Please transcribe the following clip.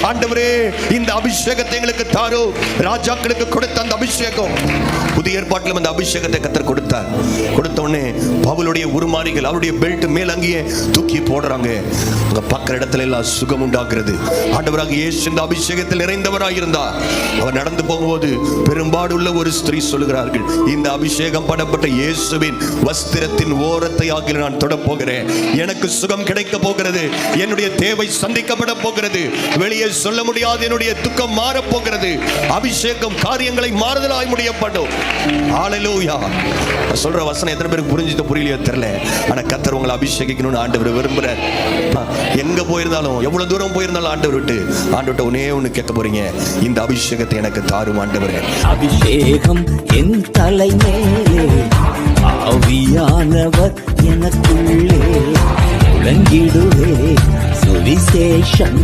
ஆண்டவரே, இந்த அபிஷேகத்தை எங்களுக்கு தாரோ. ராஜாக்களுக்கு கொடுத்த அந்த அபிஷேகம், புதிய ஏற்பாட்டிலும் அந்த அபிஷேகத்தை கர்த்தர் கொடுத்தார். கொடுத்த உடனே பவுலுடைய உருமாறிகள் அவருடைய பெல்ட் மேலங்கியே தூக்கி போடுறாங்க. அங்க பக்கற இடத்துல எல்லாம் சுகம் உண்டாகிறது. ஆண்டவராக இயேசு இந்த அபிஷேகத்தில் நிறைந்தவராக இருந்தார். அவர் நடந்து போகும்போது பெரும்பாடுள்ள ஒரு ஸ்திரீ சொல்லுகிறார்கள், இந்த அபிஷேகம் படப்பட்ட இயேசுவின் வஸ்திரத்தின் ஓரத்தை ஆகிய நான் தொட போகிறேன். எனக்கு சுகம் கிடைக்க போகிறது. என்னுடைய தேவை சந்திக்கப்பட போகிறது. வெளியே சொல்ல முடியாது என்னுடைய துக்கம் மாற போகிறது. அபிஷேகம் காரியங்களை மாறுதலாய் முடியப்படும். ஹல்லேலூயா. சொல்ற வசனம் எத்தனை பேருக்கு புரிஞ்சுட்டு புரியலையோ தெரியல. ஆனா கர்த்தர் உங்களை அபிஷேகிக்கணும்னு ஆண்டவர் விரும்புறார். எங்க போயிருந்தாலும், எவ்வளவு தூரம் போயிருந்தாலும் ஆண்டவர் விட்டு ஒன்னே ஒண்ணு கேட்க போறீங்க, இந்த அபிஷேகத்தை எனக்கு தாரும் ஆண்டவரே. அபிஷேகம் என் தலை மேலே, ஆவியானவர் எனக்குள்ளே, முழங்கிடுவே சுவிசேஷம்.